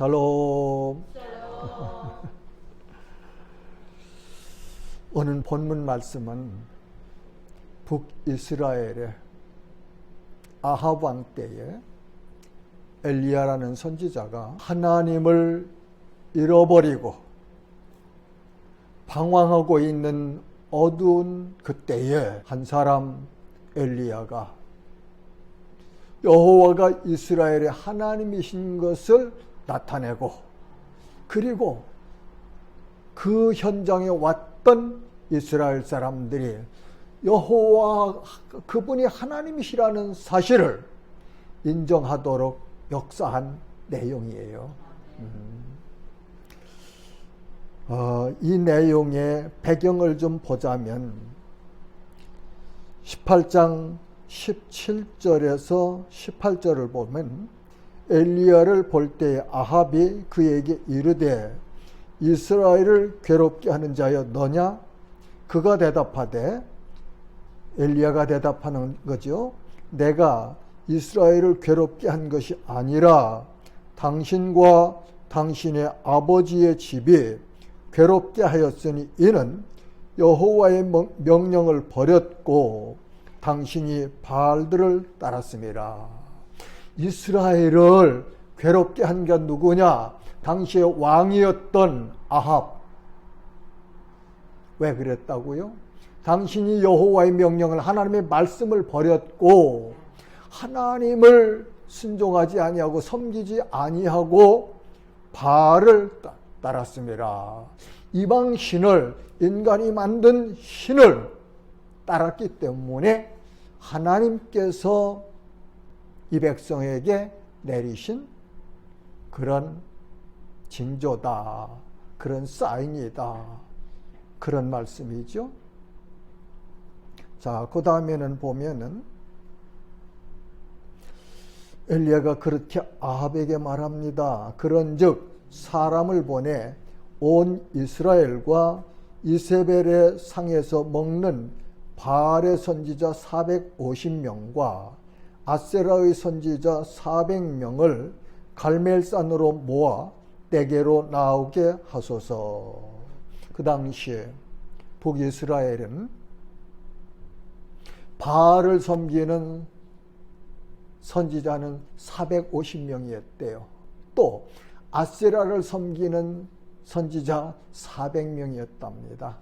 샬롬. 샬롬. 오늘 본문 말씀은 북이스라엘의 아합 왕 때에 엘리야라는 선지자가 하나님을 잃어버리고 방황하고 있는 어두운 그때에 한 사람 엘리야가 여호와가 이스라엘의 하나님이신 것을 나타내고, 그리고 그 현장에 왔던 이스라엘 사람들이 여호와 그분이 하나님이시라는 사실을 인정하도록 역사한 내용이에요. 이 내용의 배경을 좀 보자면 18장 17절에서 18절을 보면 엘리야를 볼 때 아합이 그에게 이르되 이스라엘을 괴롭게 하는 자여 너냐? 그가 대답하되, 엘리야가 대답하는 거죠. 내가 이스라엘을 괴롭게 한 것이 아니라 당신과 당신의 아버지의 집이 괴롭게 하였으니 이는 여호와의 명령을 버렸고 당신이 바알들을 따랐습니다. 이스라엘을 괴롭게 한 게 누구냐? 당시의 왕이었던 아합. 왜 그랬다고요? 당신이 여호와의 명령을, 하나님의 말씀을 버렸고 하나님을 순종하지 아니하고 섬기지 아니하고 바알을 따랐습니다. 이방 신을, 인간이 만든 신을 따랐기 때문에 하나님께서 이 백성에게 내리신 그런 징조다, 그런 사인이다, 그런 말씀이죠. 자, 그 다음에는 보면은 엘리야가 그렇게 아합에게 말합니다. 그런즉 사람을 보내 온 이스라엘과 이세벨의 상에서 먹는 바알의 선지자 450명과 아세라의 선지자 400명을 갈멜산으로 모아 떼게로 나오게 하소서. 그 당시에 북이스라엘은 바알을 섬기는 선지자는 450명이었대요. 또 아세라를 섬기는 선지자 400명이었답니다.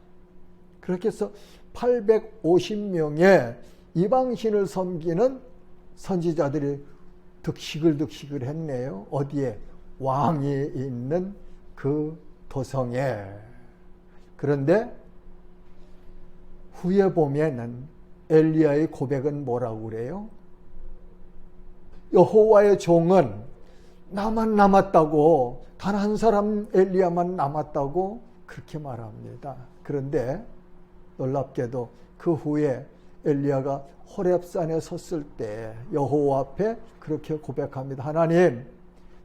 그렇게 해서 850명의 이방신을 섬기는 선지자들이 득식을 했네요. 어디에? 왕이 있는 그 도성에. 그런데 후에 보면은 엘리야의 고백은 뭐라고 그래요? 여호와의 종은 나만 남았다고, 단 한 사람 엘리야만 남았다고 그렇게 말합니다. 그런데 놀랍게도 그 후에 엘리야가 호렙산에 섰을 때 여호와 앞에 그렇게 고백합니다. 하나님,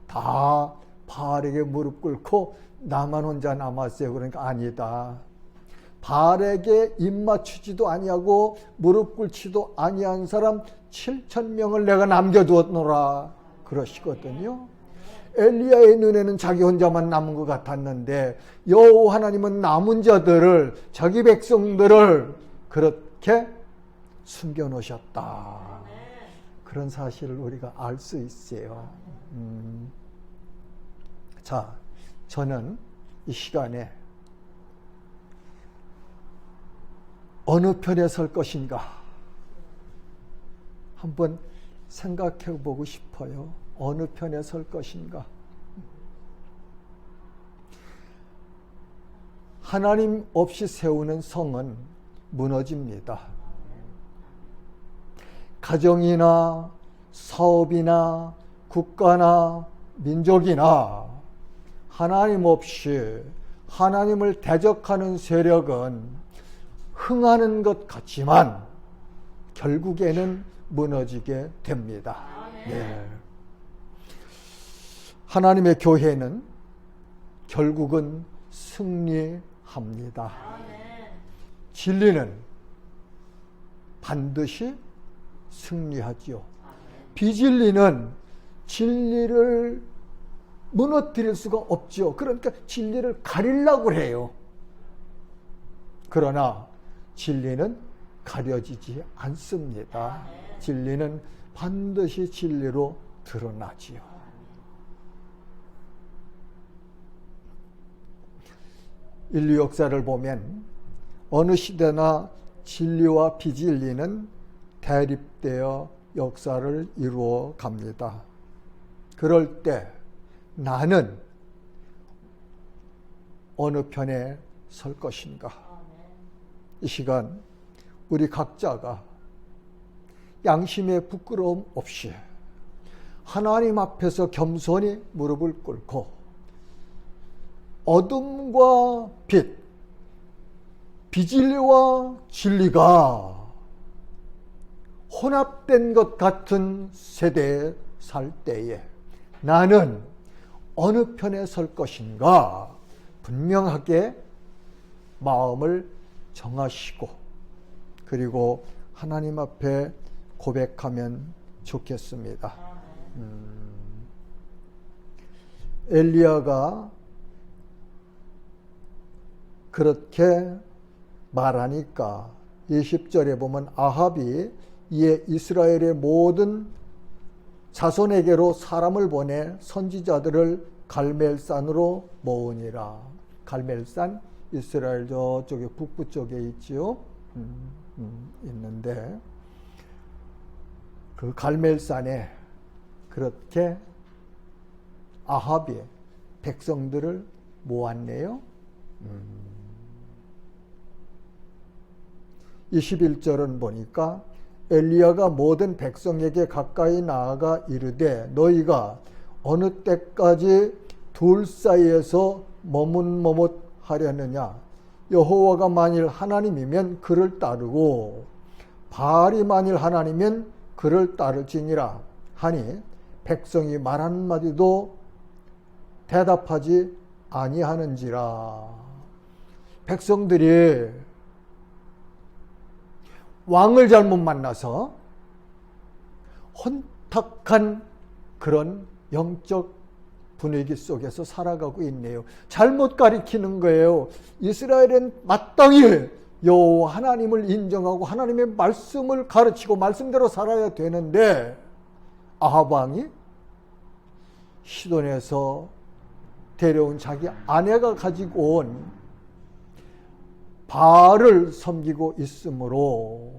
다 바알에게 무릎 꿇고 나만 혼자 남았어요. 그러니까 아니다. 바알에게 입 맞추지도 아니하고 무릎 꿇지도 아니한 사람 7,000명을 내가 남겨두었노라 그러시거든요. 엘리야의 눈에는 자기 혼자만 남은 것 같았는데 여호와 하나님은 남은 자들을, 자기 백성들을 그렇게 숨겨놓으셨다. 그런 사실을 우리가 알 수 있어요. 자, 저는 이 시간에 어느 편에 설 것인가 한번 생각해 보고 싶어요. 어느 편에 설 것인가. 하나님 없이 세우는 성은 무너집니다. 가정이나 사업이나 국가나 민족이나 하나님 없이 하나님을 대적하는 세력은 흥하는 것 같지만 결국에는 무너지게 됩니다. 네. 하나님의 교회는 결국은 승리합니다. 진리는 반드시 승리하지요. 비진리는 진리를 무너뜨릴 수가 없죠. 그러니까 진리를 가리려고 해요. 그러나 진리는 가려지지 않습니다. 진리는 반드시 진리로 드러나지요. 인류 역사를 보면 어느 시대나 진리와 비진리는 대립되어 역사를 이루어 갑니다. 그럴 때 나는 어느 편에 설 것인가? 이 시간 우리 각자가 양심의 부끄러움 없이 하나님 앞에서 겸손히 무릎을 꿇고 어둠과 빛, 비진리와 진리가 혼합된 것 같은 세대에 살 때에 나는 어느 편에 설 것인가 분명하게 마음을 정하시고 그리고 하나님 앞에 고백하면 좋겠습니다. 엘리야가 그렇게 말하니까 20절에 보면 아합이 이에 이스라엘의 모든 자손에게로 사람을 보내 선지자들을 갈멜산으로 모으니라. 갈멜산 이스라엘 저쪽에 북부 쪽에 있지요. 있는데 그 갈멜산에 그렇게 아합이 백성들을 모았네요. 21절은 보니까 엘리야가 모든 백성에게 가까이 나아가 이르되 너희가 어느 때까지 둘 사이에서 머뭇머뭇하려느냐. 여호와가 만일 하나님이면 그를 따르고 바알이 만일 하나님이면 그를 따를지니라 하니 백성이 말 한마디도 대답하지 아니하는지라. 백성들이 왕을 잘못 만나서 혼탁한 그런 영적 분위기 속에서 살아가고 있네요. 잘못 가리키는 거예요. 이스라엘은 마땅히 여호와 하나님을 인정하고 하나님의 말씀을 가르치고 말씀대로 살아야 되는데 아합 왕이 시돈에서 데려온 자기 아내가 가지고 온 바알을 섬기고 있으므로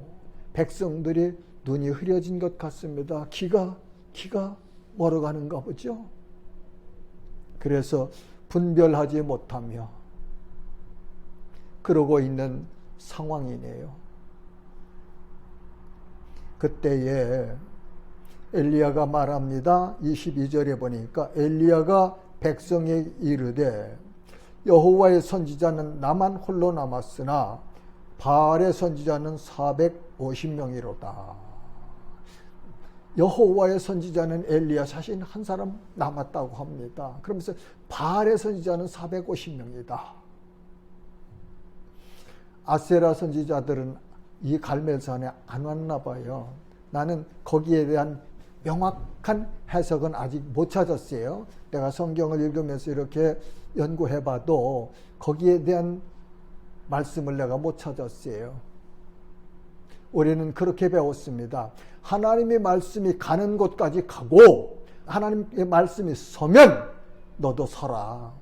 백성들이 눈이 흐려진 것 같습니다. 기가 멀어가는가 보죠. 그래서 분별하지 못하며 그러고 있는 상황이네요. 그때에 엘리야가 말합니다. 22절에 보니까 엘리야가 백성에 이르되 여호와의 선지자는 나만 홀로 남았으나 바알의 선지자는 450명이로다. 여호와의 선지자는 엘리야 자신 한 사람 남았다고 합니다. 그러면서 바알의 선지자는 450명이다. 아세라 선지자들은 이 갈멜산에 안 왔나 봐요. 나는 거기에 대한 명확한 해석은 아직 못 찾았어요. 내가 성경을 읽으면서 이렇게 연구해봐도 거기에 대한 말씀을 내가 못 찾았어요. 우리는 그렇게 배웠습니다. 하나님의 말씀이 가는 곳까지 가고 하나님의 말씀이 서면 너도 서라.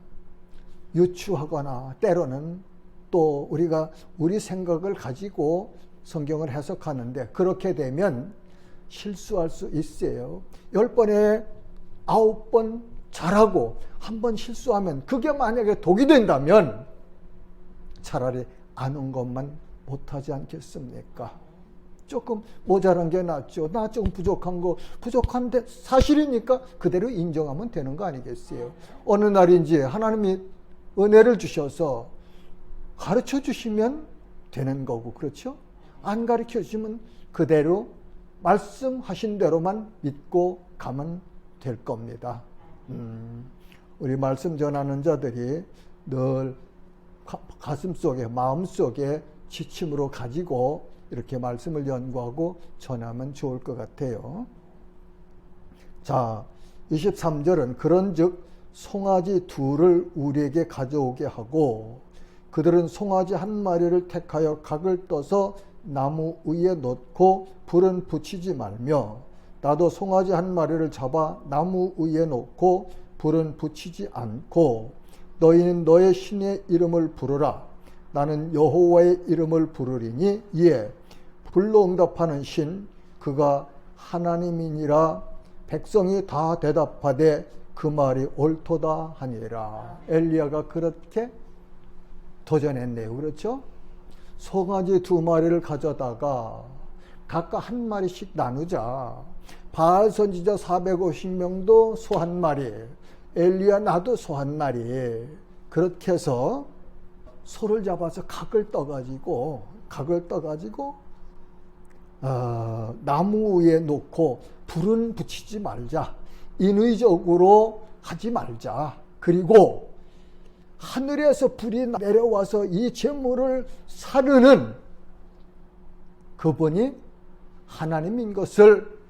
유추하거나 때로는 또 우리가 우리 생각을 가지고 성경을 해석하는데 그렇게 되면 실수할 수 있어요. 10번에 9번 잘하고 한 번 실수하면 그게 만약에 독이 된다면 차라리 안 온 것만 못하지 않겠습니까? 조금 모자란 게 낫죠. 나 조금 부족한 거 부족한데 사실이니까 그대로 인정하면 되는 거 아니겠어요? 어느 날인지 하나님이 은혜를 주셔서 가르쳐 주시면 되는 거고, 그렇죠? 안 가르쳐 주시면 그대로 말씀하신 대로만 믿고 가면 될 겁니다. 우리 말씀 전하는 자들이 늘 가슴 속에, 마음 속에 지침으로 가지고 이렇게 말씀을 연구하고 전하면 좋을 것 같아요. 자, 23절은 그런즉 송아지 둘을 우리에게 가져오게 하고 그들은 송아지 한 마리를 택하여 각을 떠서 나무 위에 놓고 불은 붙이지 말며 나도 송아지 한 마리를 잡아 나무 위에 놓고 불은 붙이지 않고 너희는 너의 신의 이름을 부르라. 나는 여호와의 이름을 부르리니 이에 불로 응답하는 신 그가 하나님이니라. 백성이 다 대답하되 그 말이 옳도다 하니라. 엘리야가 그렇게 도전했네요. 그렇죠? 송아지 2마리를 가져다가 각각 한 마리씩 나누자. 바알 선지자 450명도 소 한 마리, 엘리야 나도 소 한 마리. 그렇게 해서 소를 잡아서 각을 떠가지고 나무 위에 놓고 불은 붙이지 말자. 인위적으로 하지 말자. 그리고 하늘에서 불이 내려와서 이 재물을 사르는 그분이 하나님인 것을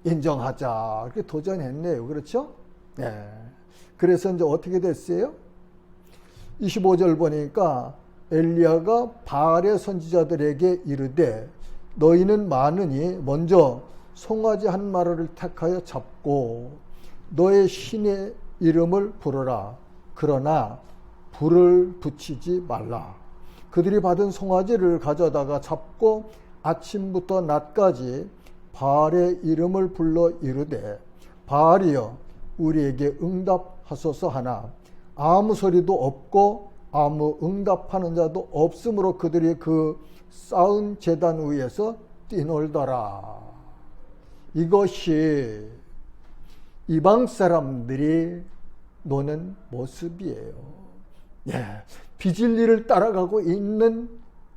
인정하자. 이렇게 도전했네요. 그렇죠? 네. 그래서 이제 어떻게 됐어요? 25절 보니까 엘리야가 바알의 선지자들에게 이르되 너희는 많으니 먼저 송아지 한 마리를 택하여 잡고 너의 신의 이름을 부르라. 그러나 불을 붙이지 말라. 그들이 받은 송아지를 가져다가 잡고 아침부터 낮까지 바알의 이름을 불러 이르되 바알이여 우리에게 응답하소서 하나 아무 소리도 없고 아무 응답하는 자도 없으므로 그들이 그 쌓은 제단 위에서 뛰놀더라. 이것이 이방 사람들이 노는 모습이에요. 예, 비진리를 따라가고 있는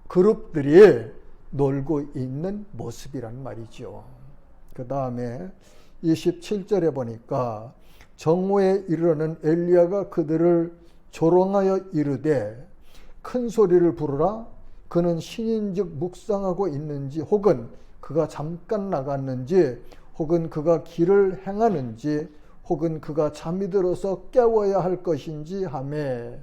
그룹들이 놀고 있는 모습이란 말이죠. 그 다음에 27절에 보니까 정오에 이르러는 엘리야가 그들을 조롱하여 이르되 큰 소리를 부르라. 그는 신인즉 묵상하고 있는지 혹은 그가 잠깐 나갔는지 혹은 그가 길을 행하는지 혹은 그가 잠이 들어서 깨워야 할 것인지 하매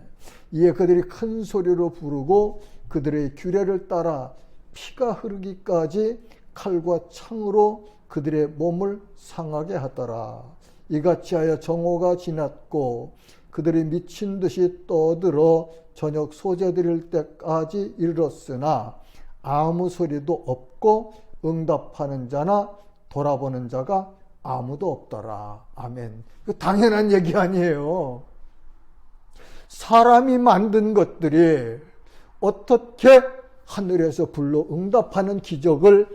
이에 그들이 큰 소리로 부르고 그들의 규례를 따라 피가 흐르기까지 칼과 창으로 그들의 몸을 상하게 하더라. 이같이 하여 정오가 지났고 그들이 미친 듯이 떠들어 저녁 소재 드릴 때까지 이르렀으나 아무 소리도 없고 응답하는 자나 돌아보는 자가 아무도 없더라. 아멘. 그 당연한 얘기 아니에요. 사람이 만든 것들이 어떻게 하늘에서 불로 응답하는 기적을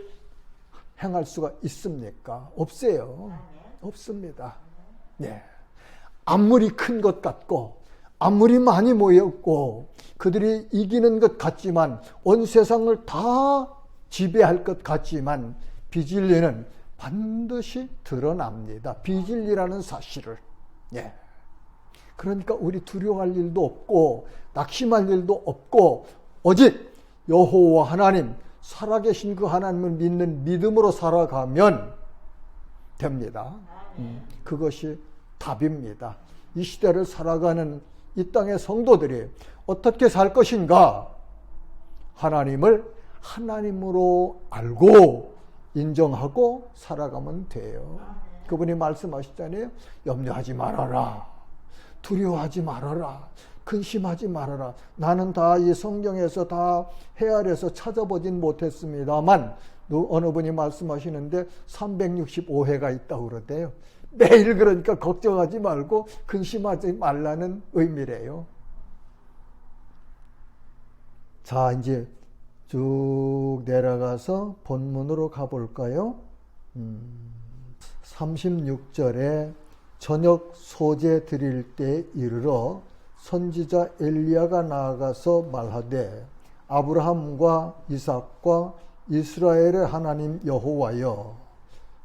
행할 수가 있습니까? 없어요. 없습니다. 네. 아무리 큰 것 같고 아무리 많이 모였고 그들이 이기는 것 같지만 온 세상을 다 지배할 것 같지만 비진리는 반드시 드러납니다. 비진리라는 사실을. 예. 그러니까 우리 두려워할 일도 없고 낙심할 일도 없고 오직 여호와 하나님 살아계신 그 하나님을 믿는 믿음으로 살아가면 됩니다. 그것이 답입니다. 이 시대를 살아가는 이 땅의 성도들이 어떻게 살 것인가? 하나님을 하나님으로 알고 인정하고 살아가면 돼요. 그분이 말씀하셨잖아요. 염려하지 말아라. 두려워하지 말아라. 근심하지 말아라. 나는 다 이 성경에서 다 헤아려서 찾아보진 못했습니다만 어느 분이 말씀하시는데 365회가 있다고 그러대요. 매일 그러니까 걱정하지 말고 근심하지 말라는 의미래요. 자, 이제 쭉 내려가서 본문으로 가볼까요? 36절에 저녁 소재 드릴 때 이르러 선지자 엘리야가 나아가서 말하되 아브라함과 이삭과 이스라엘의 하나님 여호와여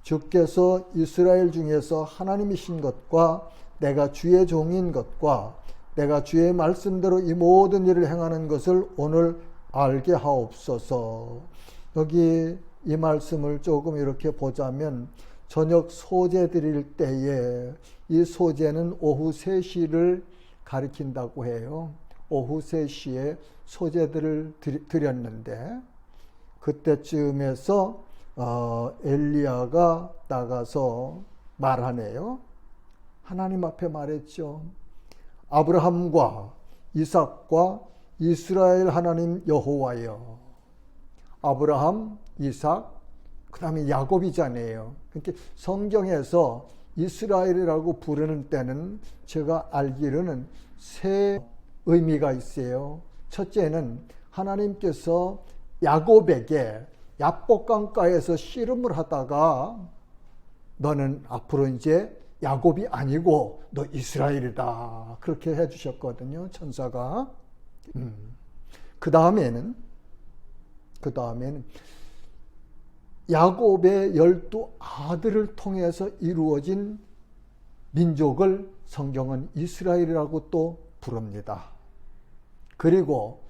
주께서 이스라엘 중에서 하나님이신 것과 내가 주의 종인 것과 내가 주의 말씀대로 이 모든 일을 행하는 것을 오늘 알게 하옵소서. 여기 이 말씀을 조금 이렇게 보자면 저녁 소제 드릴 때에 이 소제는 오후 3시를 가리킨다고 해요. 오후 3시에 소제들을 드렸는데 그때쯤에서 엘리야가 나가서 말하네요. 하나님 앞에 말했죠. 아브라함과 이삭과 이스라엘 하나님 여호와여. 아브라함, 이삭, 그 다음에 야곱이잖아요. 그러니까 성경에서 이스라엘이라고 부르는 때는 제가 알기로는 3 의미가 있어요. 첫째는 하나님께서 야곱에게 야복강가에서 씨름을 하다가 너는 앞으로 이제 야곱이 아니고 너 이스라엘이다. 그렇게 해주셨거든요. 천사가. 그 다음에는 야곱의 12 아들을 통해서 이루어진 민족을 성경은 이스라엘이라고 또 부릅니다. 그리고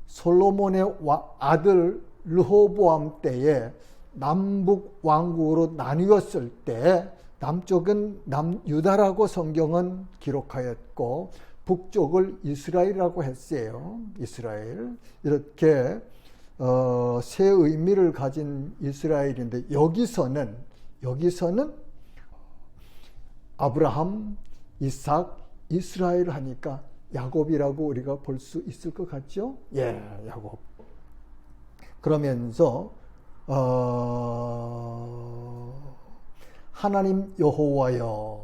솔로몬의 아들 르호보암 때에 남북 왕국으로 나뉘었을 때 남쪽은 남유다라고 성경은 기록하였고 북쪽을 이스라엘이라고 했어요. 이스라엘. 이렇게 3 의미를 가진 이스라엘인데 여기서는 아브라함, 이삭, 이스라엘 하니까 야곱이라고 우리가 볼 수 있을 것 같죠? 예, 야곱. 그러면서 하나님 여호와여.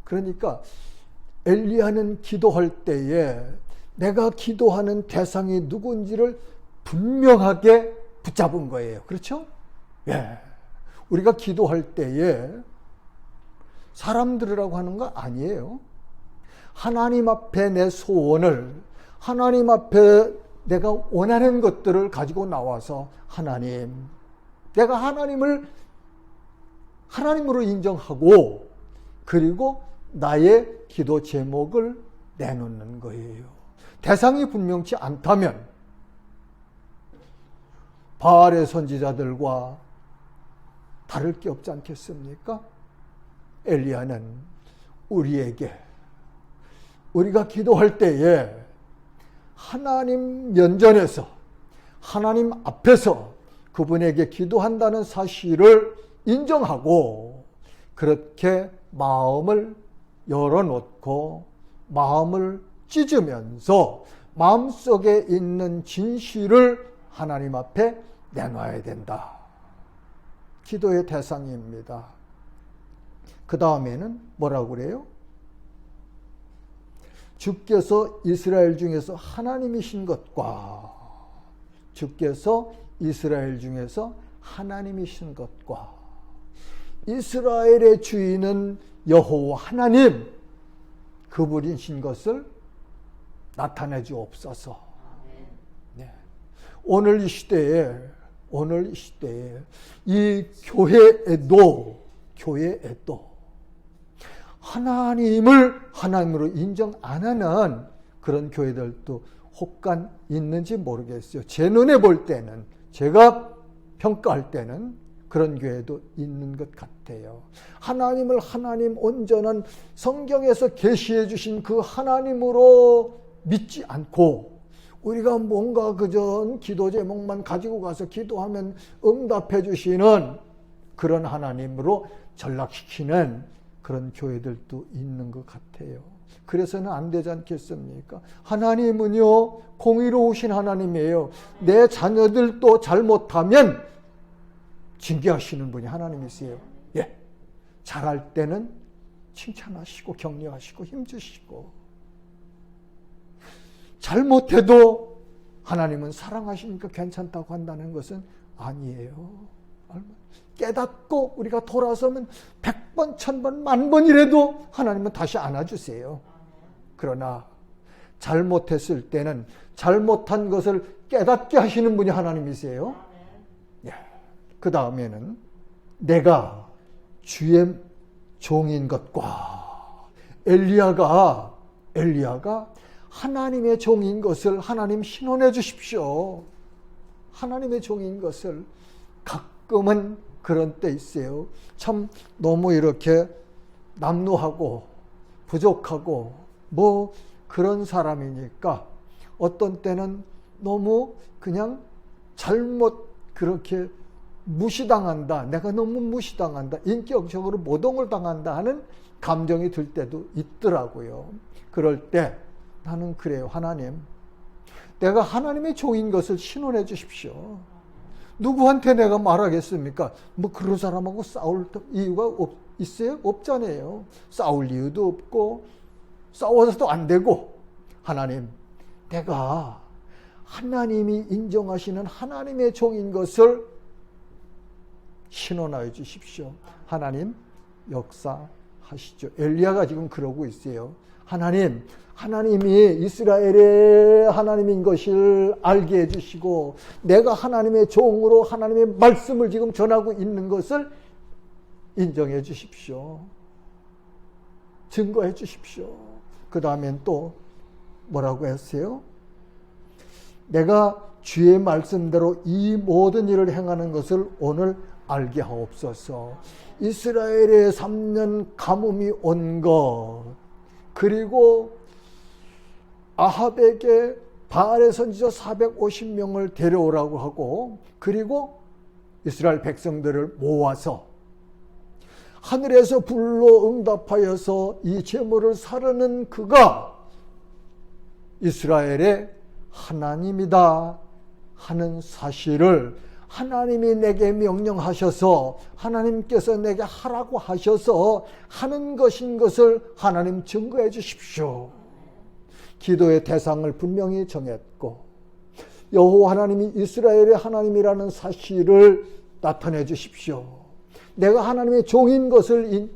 그러니까 엘리야는 기도할 때에 내가 기도하는 대상이 누군지를 분명하게 붙잡은 거예요. 그렇죠? 예. 우리가 기도할 때에 사람 들으라고 하는 거 아니에요. 하나님 앞에 내 소원을, 하나님 앞에 내가 원하는 것들을 가지고 나와서 하나님, 내가 하나님으로 인정하고 그리고 나의 기도 제목을 내놓는 거예요. 대상이 분명치 않다면 바알의 선지자들과 다를 게 없지 않겠습니까? 엘리야는 우리가 기도할 때에 하나님 면전에서 하나님 앞에서 그분에게 기도한다는 사실을 인정하고 그렇게 마음을 열어놓고 마음을 찢으면서 마음속에 있는 진실을 하나님 앞에 내놔야 된다. 기도의 대상입니다. 그 다음에는 뭐라고 그래요? 주께서 이스라엘 중에서 하나님이신 것과 주께서 이스라엘 중에서 하나님이신 것과 이스라엘의 주인은 여호와 하나님 그분이신 것을 나타내 주옵소서. 네. 오늘 이 시대에 이 교회에도 하나님을 하나님으로 인정 안 하는 그런 교회들도 혹간 있는지 모르겠어요. 제 눈에 볼 때는, 제가 평가할 때는 그런 교회도 있는 것 같아요. 하나님을 하나님 온전한 성경에서 계시해 주신 그 하나님으로 믿지 않고 우리가 뭔가 그저 기도 제목만 가지고 가서 기도하면 응답해 주시는 그런 하나님으로 전락시키는 그런 교회들도 있는 것 같아요. 그래서는 안 되지 않겠습니까? 하나님은요, 공의로우신 하나님이에요. 내 자녀들도 잘못하면 징계하시는 분이 하나님이세요. 예. 잘할 때는 칭찬하시고 격려하시고 힘주시고, 잘못해도 하나님은 사랑하시니까 괜찮다고 한다는 것은 아니에요. 깨닫고 우리가 돌아서면 100번, 1000번, 10,000번이라도 하나님은 다시 안아주세요. 그러나 잘못했을 때는 잘못한 것을 깨닫게 하시는 분이 하나님이세요. 예. 그 다음에는 내가 주의 종인 것과 엘리야가 하나님의 종인 것을 하나님 신원해 주십시오. 하나님의 종인 것을 가끔은 그런 때 있어요. 참 너무 이렇게 남루하고 부족하고 뭐 그런 사람이니까 어떤 때는 너무 그냥 잘못 그렇게 무시당한다. 내가 너무 무시당한다. 인격적으로 모독을 당한다 하는 감정이 들 때도 있더라고요. 그럴 때 나는 그래요. 하나님, 내가 하나님의 종인 것을 신원해 주십시오. 누구한테 내가 말하겠습니까? 뭐 그런 사람하고 싸울 이유가 있어요? 없잖아요. 싸울 이유도 없고 싸워서도 안 되고. 하나님, 내가 하나님이 인정하시는 하나님의 종인 것을 신원하여 주십시오. 하나님 역사하시죠. 엘리야가 지금 그러고 있어요. 하나님, 하나님이 이스라엘의 하나님인 것을 알게 해주시고 내가 하나님의 종으로 하나님의 말씀을 지금 전하고 있는 것을 인정해 주십시오. 증거해 주십시오. 그 다음엔 또 뭐라고 했어요? 내가 주의 말씀대로 이 모든 일을 행하는 것을 오늘 알게 하옵소서. 이스라엘의 3년 가뭄이 온 것, 그리고 아합에게 바알의 선지자 450명을 데려오라고 하고, 그리고 이스라엘 백성들을 모아서 하늘에서 불로 응답하여서 이 제물을 사르는 그가 이스라엘의 하나님이다 하는 사실을 하나님이 내게 명령하셔서 하나님께서 내게 하라고 하셔서 하는 것인 것을 하나님 증거해 주십시오. 기도의 대상을 분명히 정했고 여호와 하나님이 이스라엘의 하나님이라는 사실을 나타내 주십시오. 내가 하나님의 종인 것을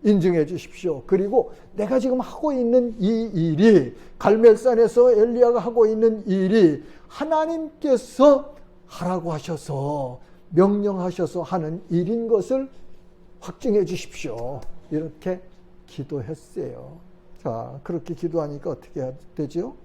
인증해 주십시오. 그리고 내가 지금 하고 있는 이 일이, 갈멜산에서 엘리야가 하고 있는 일이 하나님께서 하라고 하셔서 명령하셔서 하는 일인 것을 확증해 주십시오. 이렇게 기도했어요. 자, 그렇게 기도하니까 어떻게 해야 되죠?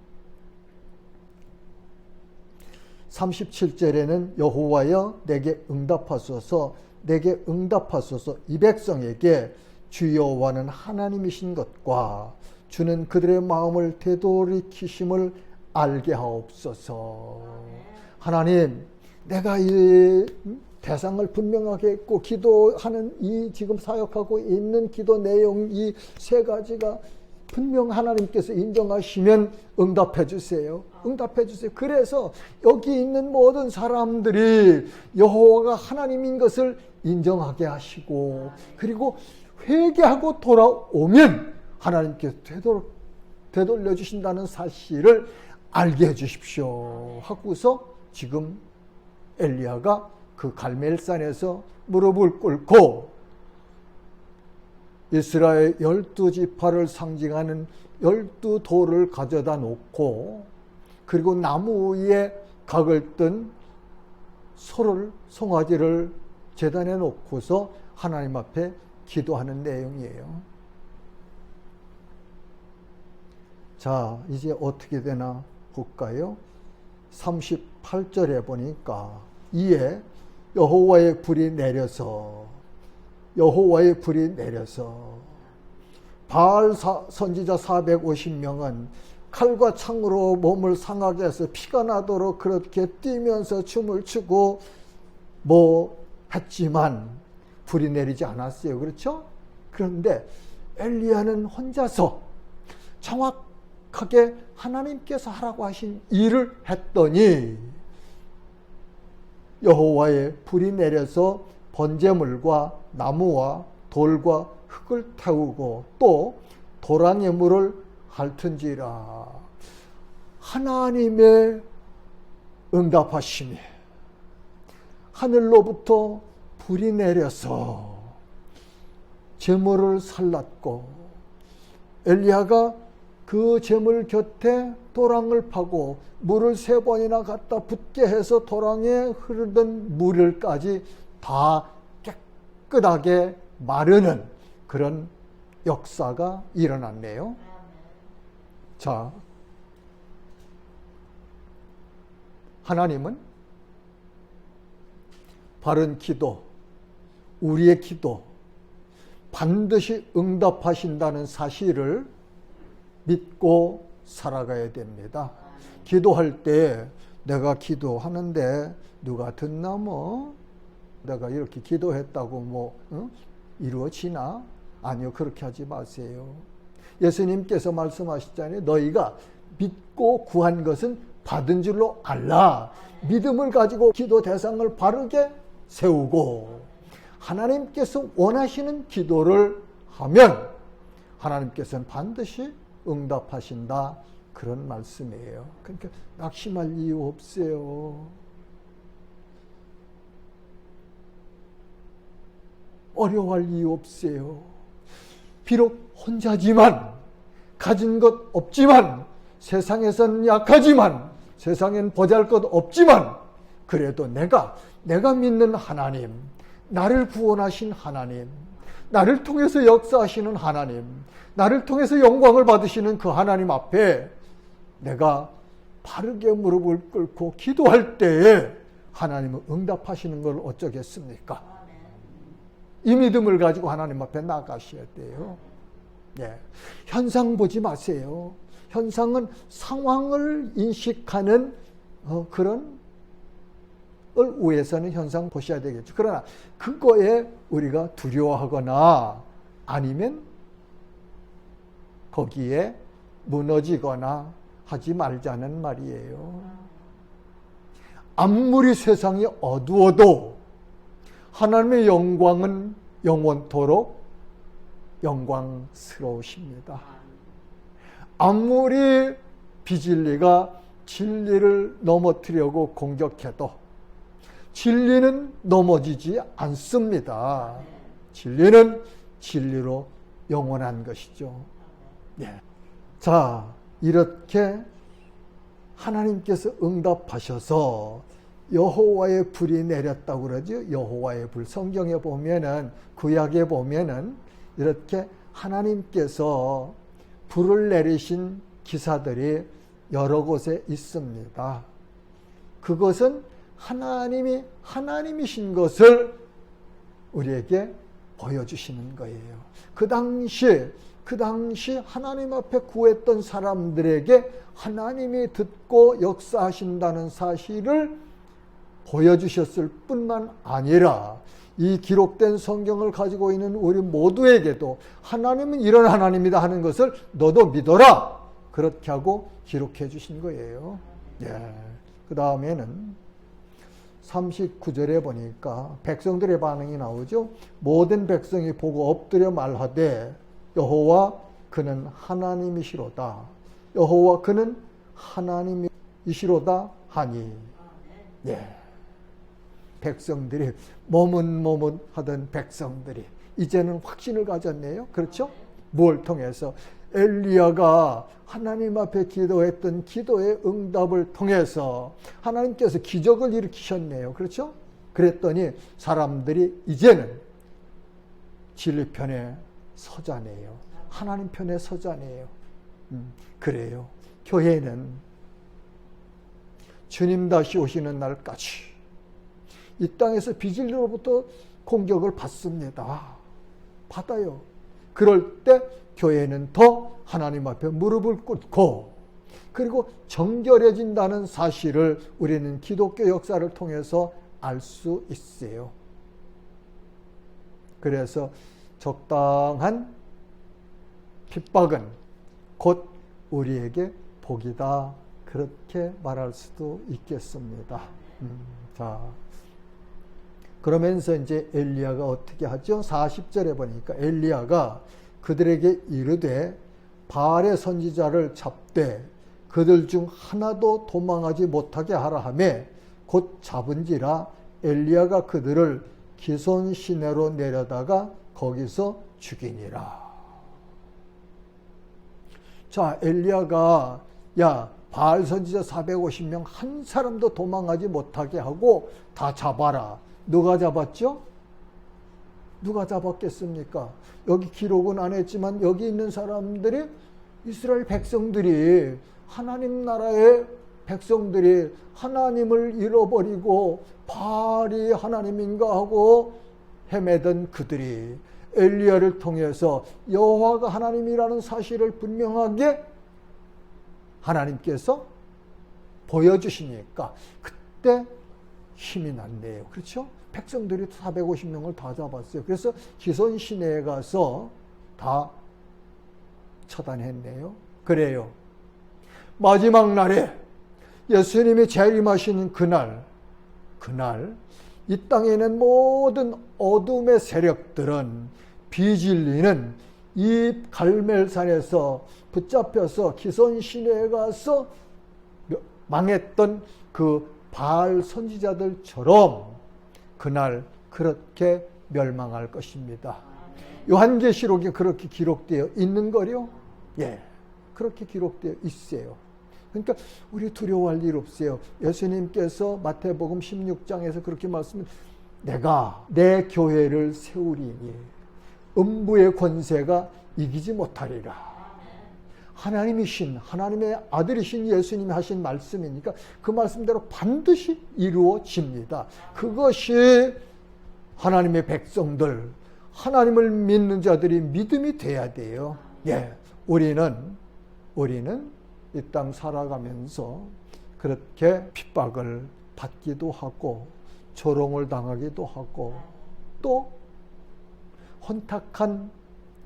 37절에는 여호와여 내게 응답하소서, 내게 응답하소서. 이 백성에게 주 여호와는 하나님이신 것과 주는 그들의 마음을 되돌이키심을 알게 하옵소서. 하나님, 내가 이 대상을 분명하게 했고 기도하는 이 지금 사역하고 있는 기도 내용 이 세 가지가 분명 하나님께서 인정하시면 응답해 주세요. 응답해 주세요. 그래서 여기 있는 모든 사람들이 여호와가 하나님인 것을 인정하게 하시고, 그리고 회개하고 돌아오면 하나님께서 되돌려 주신다는 사실을 알게 해 주십시오 하고서 지금 엘리야가 그 갈멜산에서 무릎을 꿇고 이스라엘 12지파를 상징하는 12돌을 가져다 놓고, 그리고 나무 위에 각을 뜬 송아지를 제단에 놓고서 하나님 앞에 기도하는 내용이에요. 자, 이제 어떻게 되나 볼까요? 38절에 보니까 이에 여호와의 불이 내려서 바알 선지자 450명은 칼과 창으로 몸을 상하게 해서 피가 나도록 그렇게 뛰면서 춤을 추고 뭐 했지만 불이 내리지 않았어요. 그렇죠? 그런데 엘리야는 혼자서 정확하게 하나님께서 하라고 하신 일을 했더니 여호와의 불이 내려서 번제물과 나무와 돌과 흙을 태우고 또 도랑의 물을 핥은지라. 하나님의 응답하심이 하늘로부터 불이 내려서 제물을 살랐고, 엘리야가 그 제물 곁에 도랑을 파고 물을 3번이나 갖다 붓게 해서 도랑에 흐르던 물을까지 다 깨끗하게 마르는 그런 역사가 일어났네요. 자, 하나님은 바른 기도, 우리의 기도 반드시 응답하신다는 사실을 믿고 살아가야 됩니다. 기도할 때 내가 기도하는데 누가 듣나 뭐 내가 이렇게 기도했다고 뭐 이루어지나? 아니요, 그렇게 하지 마세요. 예수님께서 말씀하셨잖아요. 너희가 믿고 구한 것은 받은 줄로 알라. 믿음을 가지고 기도 대상을 바르게 세우고 하나님께서 원하시는 기도를 하면 하나님께서는 반드시 응답하신다. 그런 말씀이에요. 그러니까 낙심할 이유 없어요. 어려워할 이유 없어요. 비록 혼자지만, 가진 것 없지만, 세상에서는 약하지만, 세상엔 보잘것 없지만, 그래도 내가 믿는 하나님, 나를 구원하신 하나님, 나를 통해서 역사하시는 하나님, 나를 통해서 영광을 받으시는 그 하나님 앞에 내가 바르게 무릎을 꿇고 기도할 때에 하나님은 응답하시는 걸 어쩌겠습니까? 이 믿음을 가지고 하나님 앞에 나가셔야 돼요. 예. 현상 보지 마세요. 현상은 상황을 인식하는 그런 걸 위해서는 현상 보셔야 되겠죠. 그러나 그거에 우리가 두려워하거나 아니면 거기에 무너지거나 하지 말자는 말이에요. 아무리 세상이 어두워도 하나님의 영광은 영원토록 영광스러우십니다. 아무리 비진리가 진리를 넘어뜨리려고 공격해도 진리는 넘어지지 않습니다. 진리는 진리로 영원한 것이죠. 예. 자, 이렇게 하나님께서 응답하셔서 여호와의 불이 내렸다고 그러죠. 여호와의 불. 성경에 보면은, 구약에 보면은 이렇게 하나님께서 불을 내리신 기사들이 여러 곳에 있습니다. 그것은 하나님이신 것을 우리에게 보여주시는 거예요. 그 당시 하나님 앞에 구했던 사람들에게 하나님이 듣고 역사하신다는 사실을 보여주셨을 뿐만 아니라 이 기록된 성경을 가지고 있는 우리 모두에게도 하나님은 이런 하나님이다 하는 것을 너도 믿어라. 그렇게 하고 기록해 주신 거예요. 예. 그 다음에는 39절에 보니까 백성들의 반응이 나오죠. 모든 백성이 보고 엎드려 말하되 여호와 그는 하나님이시로다. 여호와 그는 하나님이시로다 하니. 예. 백성들이 머뭇머뭇하던 백성들이 이제는 확신을 가졌네요. 그렇죠? 뭘 통해서? 엘리야가 하나님 앞에 기도했던 기도의 응답을 통해서 하나님께서 기적을 일으키셨네요. 그렇죠? 그랬더니 사람들이 이제는 진리 편에 서자네요. 하나님 편에 서자네요. 그래요. 교회는 주님 다시 오시는 날까지 이 땅에서 비진리로부터 공격을 받습니다. 받아요. 그럴 때 교회는 더 하나님 앞에 무릎을 꿇고 그리고 정결해진다는 사실을 우리는 기독교 역사를 통해서 알 수 있어요. 그래서 적당한 핍박은 곧 우리에게 복이다. 그렇게 말할 수도 있겠습니다. 자, 그러면서 이제 엘리야가 어떻게 하죠? 40절에 보니까 엘리야가 그들에게 이르되 바알의 선지자를 잡되 그들 중 하나도 도망하지 못하게 하라 하며 곧 잡은지라 엘리야가 그들을 기손 시내로 내려다가 거기서 죽이니라. 자, 엘리야가 야 바알 선지자 450명 한 사람도 도망하지 못하게 하고 다 잡아라. 누가 잡았죠? 누가 잡았겠습니까? 여기 기록은 안 했지만 여기 있는 사람들이 이스라엘 백성들이 하나님 나라의 백성들이 하나님을 잃어버리고 바알이 하나님인가 하고 헤매던 그들이 엘리야를 통해서 여호와가 하나님이라는 사실을 분명하게 하나님께서 보여주시니까 그때 힘이 났네요. 그렇죠? 백성들이 450명을 다 잡았어요. 그래서 기손 시내에 가서 다 처단했네요. 그래요. 마지막 날에 예수님이 재림하시는 그날 이 땅에 있는 모든 어둠의 세력들은 비질리는 이 갈멜산에서 붙잡혀서 기손 시내에 가서 망했던 그 바알 선지자들처럼 그날 그렇게 멸망할 것입니다. 요한계시록에 그렇게 기록되어 있는 거요? 예, 그렇게 기록되어 있어요. 그러니까 우리 두려워할 일 없어요. 예수님께서 마태복음 16장에서 그렇게 말씀을 내가 내 교회를 세우리니 음부의 권세가 이기지 못하리라. 하나님이신 하나님의 아들이신 예수님이 하신 말씀이니까 그 말씀대로 반드시 이루어집니다. 그것이 하나님의 백성들, 하나님을 믿는 자들이 믿음이 돼야 돼요. 예, 우리는 이 땅 살아가면서 그렇게 핍박을 받기도 하고 조롱을 당하기도 하고 또 혼탁한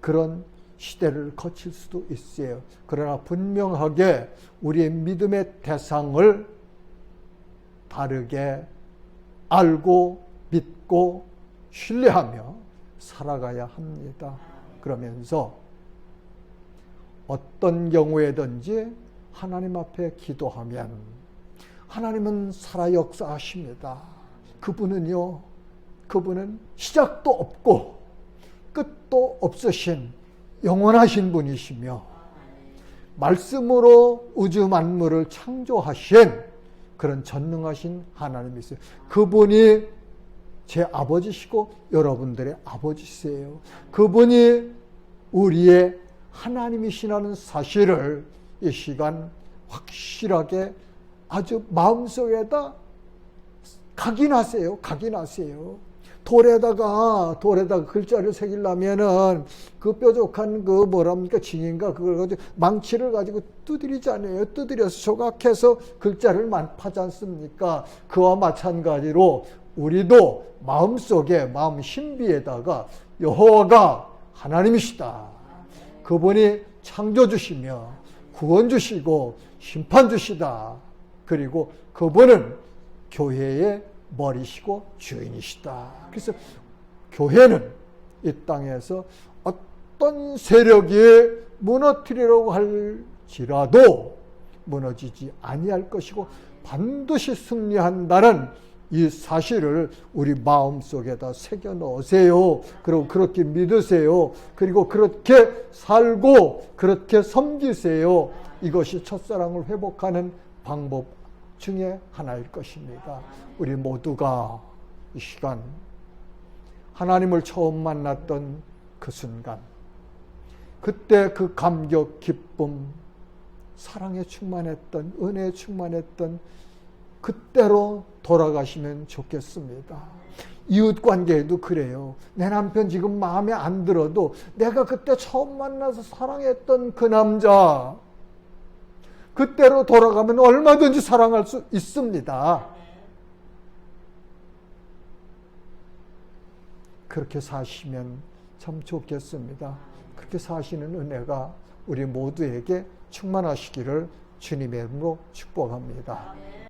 그런 시대를 거칠 수도 있어요. 그러나 분명하게 우리의 믿음의 대상을 다르게 알고 믿고 신뢰하며 살아가야 합니다. 그러면서 어떤 경우에든지 하나님 앞에 기도하면 하나님은 살아 역사하십니다. 그분은 시작도 없고 끝도 없으신 영원하신 분이시며 말씀으로 우주 만물을 창조하신 그런 전능하신 하나님이세요. 그분이 제 아버지시고 여러분들의 아버지세요. 그분이 우리의 하나님이시라는 사실을 이 시간 확실하게 아주 마음속에다 각인하세요. 돌에다가 글자를 새기려면은 그 뾰족한 징인가 그걸 가지고 망치를 가지고 두드리잖아요. 두드려서 조각해서 글자를 파지 않습니까? 그와 마찬가지로 우리도 마음속에 마음 신비에다가 여호와가 하나님이시다. 그분이 창조주시며 구원주시고 심판주시다. 그리고 그분은 교회의 머리시고 주인이시다. 그래서 교회는 이 땅에서 어떤 세력이 무너뜨리려고 할지라도 무너지지 아니할 것이고 반드시 승리한다는 이 사실을 우리 마음속에다 새겨 넣으세요. 그리고 그렇게 믿으세요. 그리고 그렇게 살고 그렇게 섬기세요. 이것이 첫사랑을 회복하는 방법 중에 하나일 것입니다. 우리 모두가 이 시간 하나님을 처음 만났던 그 순간, 그때 그 감격, 기쁨, 사랑에 충만했던, 은혜에 충만했던 그때로 돌아가시면 좋겠습니다. 이웃관계에도 그래요. 내 남편 지금 마음에 안 들어도 내가 그때 처음 만나서 사랑했던 그 남자, 그때로 돌아가면 얼마든지 사랑할 수 있습니다. 그렇게 사시면 참 좋겠습니다. 그렇게 사시는 은혜가 우리 모두에게 충만하시기를 주님의 이름으로 축복합니다.